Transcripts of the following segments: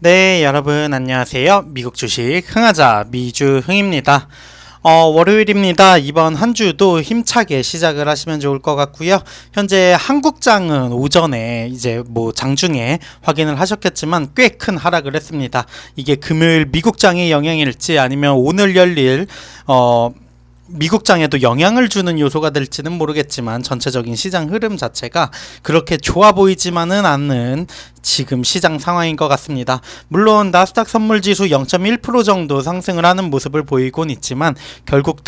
네, 여러분 안녕하세요. 미국 주식 흥하자 미주흥입니다. 월요일입니다. 이번 한 주도 힘차게 시작을 하시면 좋을 것 같고요. 현재 한국장은 오전에 이제 장중에 확인을 하셨겠지만 꽤 큰 하락을 했습니다. 이게 금요일 미국장의 영향일지 아니면 오늘 열릴 미국장에도 영향을 주는 요소가 될지는 모르겠지만 전체적인 시장 흐름 자체가 그렇게 좋아 보이지만은 않는 지금 시장 상황인 것 같습니다. 물론 나스닥 선물지수 0.1% 정도 상승을 하는 모습을 보이곤 있지만 결국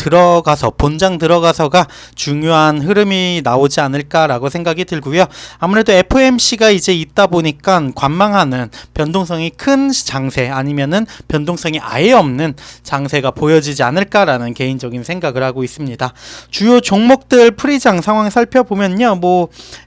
본장 들어가서가 중요한 흐름이 나오지 않을까라고 생각이 들고요. 아무래도 FOMC가 이제 있다 보니까 관망하는 변동성이 큰 장세 아니면은 변동성이 아예 없는 장세가 보여지지 않을까라는 개인적인 생각을 하고 있습니다. 주요 종목들 프리장 상황 살펴보면요.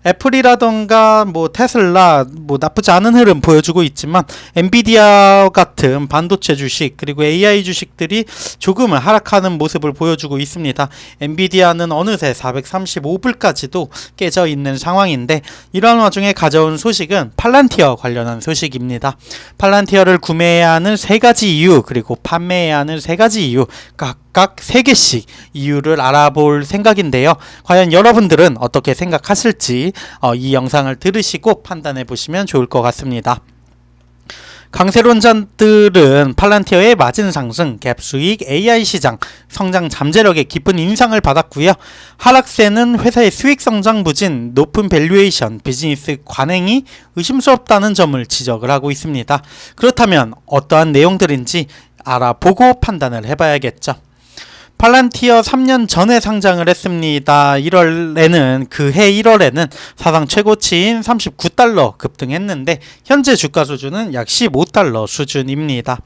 애플이라던가 테슬라 나쁘지 않은 흐름 보여주고 있지만 엔비디아 같은 반도체 주식 그리고 AI 주식들이 조금은 하락하는 모습을 보여주고 있습니다. 엔비디아는 어느새 435불까지도 깨져 있는 상황인데 이러한 와중에 가져온 소식은 팔란티어 관련한 소식입니다. 팔란티어를 구매해야 하는 3가지 이유 그리고 판매해야 하는 3가지 이유 각각 3개씩 이유를 알아볼 생각인데요. 과연 여러분들은 어떻게 생각하실지 이 영상을 들으시고 판단해 보시면 좋을 것 같습니다. 강세론자들은 팔란티어의 마진 상승, 갭 수익, AI 시장, 성장 잠재력에 깊은 인상을 받았고요. 하락세는 회사의 수익 성장 부진, 높은 밸류에이션, 비즈니스 관행이 의심스럽다는 점을 지적을 하고 있습니다. 그렇다면 어떠한 내용들인지 알아보고 판단을 해봐야겠죠. 팔란티어 3년 전에 상장을 했습니다. 1월에는 그해 1월에는 사상 최고치인 39달러 급등했는데 현재 주가 수준은 약 15달러 수준입니다.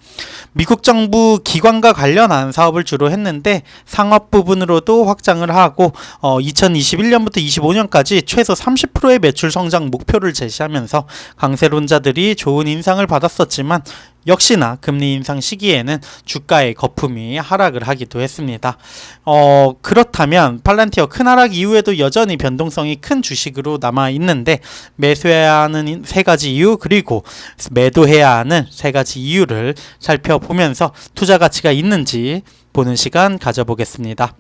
미국 정부 기관과 관련한 사업을 주로 했는데 상업 부분으로도 확장을 하고 2021년부터 25년까지 최소 30%의 매출 성장 목표를 제시하면서 강세론자들이 좋은 인상을 받았었지만 역시나 금리 인상 시기에는 주가의 거품이 하락을 하기도 했습니다. 그렇다면 팔란티어 큰 하락 이후에도 여전히 변동성이 큰 주식으로 남아 있는데 매수해야 하는 3가지 이유 그리고 매도해야 하는 3가지 이유를 살펴보면서 투자 가치가 있는지 보는 시간 가져보겠습니다.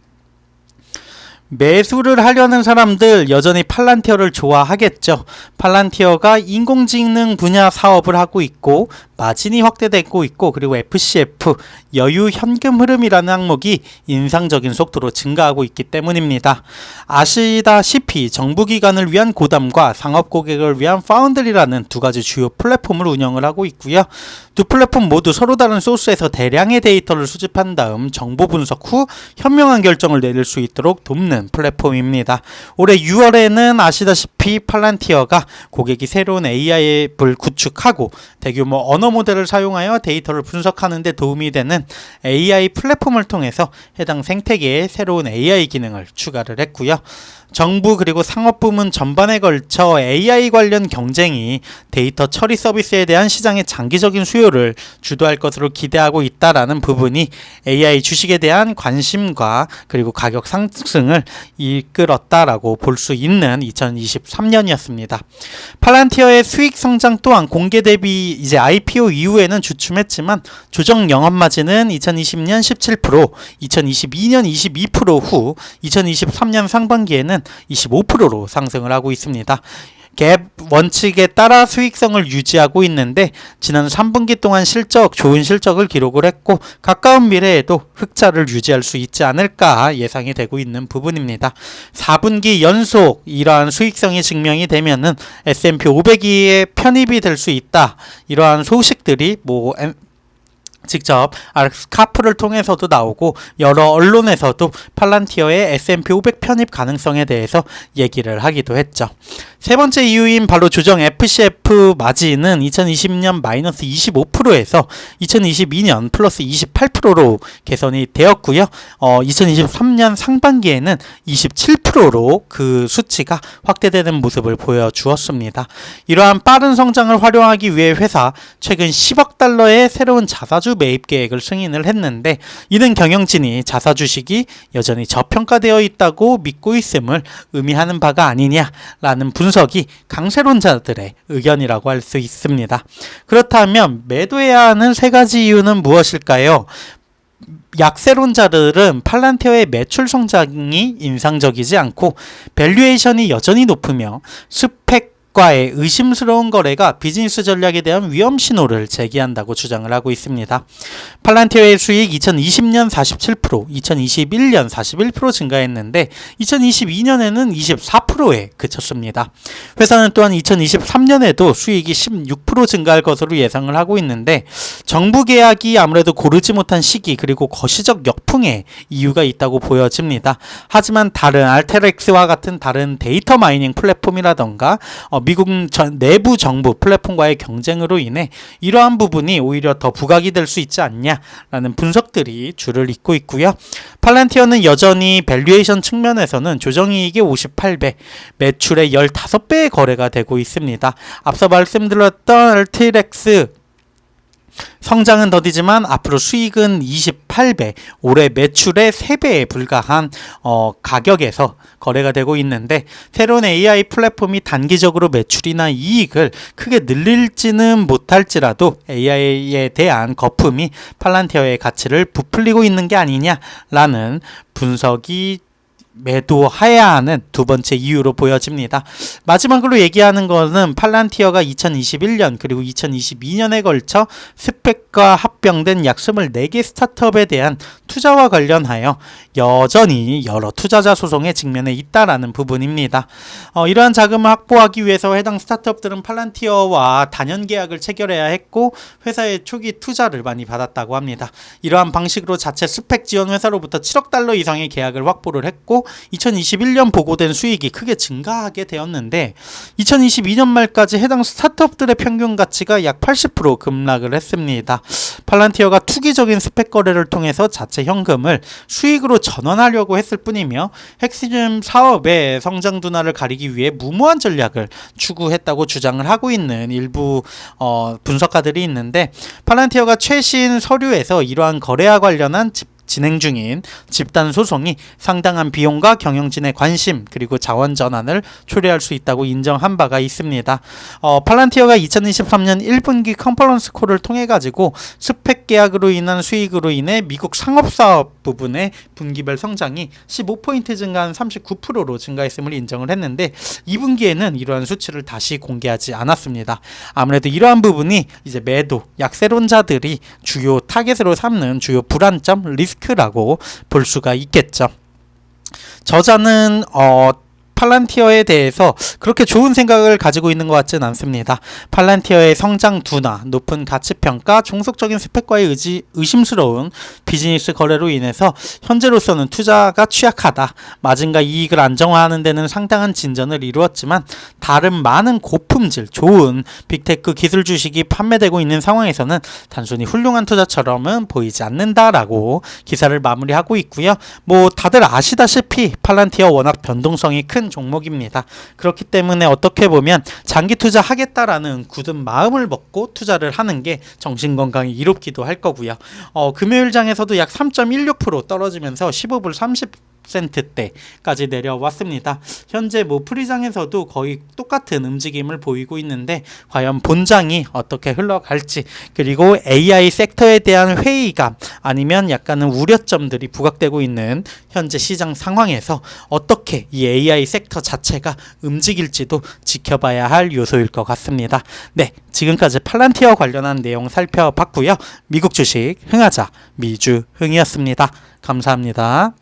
매수를 하려는 사람들 여전히 팔란티어를 좋아하겠죠. 팔란티어가 인공지능 분야 사업을 하고 있고 마진이 확대되고 있고 그리고 FCF 여유 현금 흐름이라는 항목이 인상적인 속도로 증가하고 있기 때문입니다. 아시다시피 정부기관을 위한 고담과 상업 고객을 위한 파운드리라는 2가지 주요 플랫폼을 운영을 하고 있고요. 두 플랫폼 모두 서로 다른 소스에서 대량의 데이터를 수집한 다음 정보 분석 후 현명한 결정을 내릴 수 있도록 돕는 플랫폼입니다. 올해 6월에는 아시다시피 팔란티어가 고객이 새로운 AI 앱을 구축하고 대규모 언어 모델을 사용하여 데이터를 분석하는 데 도움이 되는 AI 플랫폼을 통해서 해당 생태계에 새로운 AI 기능을 추가를 했고요. 정부 그리고 상업 부문 전반에 걸쳐 AI 관련 경쟁이 데이터 처리 서비스에 대한 시장의 장기적인 수요를 주도할 것으로 기대하고 있다라는 부분이 AI 주식에 대한 관심과 그리고 가격 상승을 이끌었다라고 볼 수 있는 2023년이었습니다. 팔란티어의 수익 성장 또한 공개 대비 이제 IPO 이후에는 주춤했지만 조정 영업 마진은 2020년 17%, 2022년 22% 후 2023년 상반기에는 25%로 상승을 하고 있습니다. 갭 원칙에 따라 수익성을 유지하고 있는데 지난 3분기 동안 좋은 실적을 기록을 했고 가까운 미래에도 흑자를 유지할 수 있지 않을까 예상이 되고 있는 부분입니다. 4분기 연속 이러한 수익성이 증명이 되면은 S&P 500에 편입이 될 수 있다. 이러한 소식들이 직접 스카프를 통해서도 나오고 여러 언론에서도 팔란티어의 S&P 500 편입 가능성에 대해서 얘기를 하기도 했죠. 세 번째 이유인 바로 조정 FCF 마진은 2020년 마이너스 25%에서 2022년 플러스 28%로 개선이 되었고요. 2023년 상반기에는 27%로 그 수치가 확대되는 모습을 보여주었습니다. 이러한 빠른 성장을 활용하기 위해 회사 최근 10억 달러의 새로운 자사주 매입 계획을 승인을 했는데 이는 경영진이 자사 주식이 여전히 저평가되어 있다고 믿고 있음을 의미하는 바가 아니냐라는 분석이 강세론자들의 의견이라고 할 수 있습니다. 그렇다면 매도해야 하는 세 가지 이유는 무엇일까요? 약세론자들은 팔란티어의 매출 성장이 인상적이지 않고 밸류에이션이 여전히 높으며 스펙과의 의심스러운 거래가 비즈니스 전략에 대한 위험 신호를 제기한다고 주장을 하고 있습니다. 팔란티어의 수익 2020년 47%, 2021년 41% 증가했는데 2022년에는 24%에 그쳤습니다. 회사는 또한 2023년에도 수익이 16% 증가할 것으로 예상을 하고 있는데 정부 계약이 아무래도 고르지 못한 시기 그리고 거시적 역풍에 이유가 있다고 보여집니다. 하지만 다른 알테렉스와 같은 다른 데이터 마이닝 플랫폼이라던가 미국 내부 정부 플랫폼과의 경쟁으로 인해 이러한 부분이 오히려 더 부각이 될 수 있지 않냐라는 분석들이 줄을 잇고 있고요. 팔란티어는 여전히 밸류에이션 측면에서는 조정이익의 58배, 매출의 15배의 거래가 되고 있습니다. 앞서 말씀드렸던 알테렉스 성장은 더디지만 앞으로 수익은 28배, 올해 매출의 3배에 불과한 가격에서 거래가 되고 있는데 새로운 AI 플랫폼이 단기적으로 매출이나 이익을 크게 늘릴지는 못할지라도 AI에 대한 거품이 팔란티어의 가치를 부풀리고 있는 게 아니냐라는 분석이 매도해야 하는 두 번째 이유로 보여집니다. 마지막으로 얘기하는 것은 팔란티어가 2021년 그리고 2022년에 걸쳐 스펙과 합병된 약 24개 스타트업에 대한 투자와 관련하여 여전히 여러 투자자 소송에 직면해 있다라는 부분입니다. 이러한 자금을 확보하기 위해서 해당 스타트업들은 팔란티어와 단연 계약을 체결해야 했고 회사의 초기 투자를 많이 받았다고 합니다. 이러한 방식으로 자체 스펙 지원 회사로부터 7억 달러 이상의 계약을 확보를 했고 2021년 보고된 수익이 크게 증가하게 되었는데 2022년 말까지 해당 스타트업들의 평균 가치가 약 80% 급락을 했습니다. 팔란티어가 투기적인 스펙 거래를 통해서 자체 현금을 수익으로 전환하려고 했을 뿐이며 핵심 사업의 성장 둔화를 가리기 위해 무모한 전략을 추구했다고 주장을 하고 있는 일부 분석가들이 있는데 팔란티어가 최신 서류에서 이러한 거래와 관련한 진행 중인 집단 소송이 상당한 비용과 경영진의 관심 그리고 자원 전환을 초래할 수 있다고 인정한 바가 있습니다. 팔란티어가 2023년 1분기 컨퍼런스 콜을 통해 가지고 스펙 계약으로 인한 수익으로 인해 미국 상업사업 부분의 분기별 성장이 15포인트 증가한 39%로 증가했음을 인정을 했는데 2분기에는 이러한 수치를 다시 공개하지 않았습니다. 아무래도 이러한 부분이 이제 매도 약세론자들이 주요 타겟으로 삼는 주요 불안점 리스크라고 볼 수가 있겠죠. 저자는 팔란티어에 대해서 그렇게 좋은 생각을 가지고 있는 것 같지는 않습니다. 팔란티어의 성장 둔화, 높은 가치평가, 종속적인 스펙과의 의심스러운 비즈니스 거래로 인해서 현재로서는 투자가 취약하다. 마진과 이익을 안정화하는 데는 상당한 진전을 이루었지만 다른 많은 고품질, 좋은 빅테크 기술 주식이 판매되고 있는 상황에서는 단순히 훌륭한 투자처럼은 보이지 않는다라고 기사를 마무리하고 있고요. 다들 아시다시피 팔란티어 워낙 변동성이 큰 종목입니다. 그렇기 때문에 어떻게 보면 장기 투자하겠다라는 굳은 마음을 먹고 투자를 하는 게 정신건강에 이롭기도 할 거고요. 금요일장에서도 약 3.16% 떨어지면서 15불 30센트대까지 내려왔습니다. 현재 프리장에서도 거의 똑같은 움직임을 보이고 있는데 과연 본장이 어떻게 흘러갈지 그리고 AI 섹터에 대한 회의감 아니면 약간은 우려점들이 부각되고 있는 현재 시장 상황에서 어떻게 이 AI 섹터 자체가 움직일지도 지켜봐야 할 요소일 것 같습니다. 네, 지금까지 팔란티어 관련한 내용 살펴봤고요. 미국 주식 흥하자 미주흥이었습니다. 감사합니다.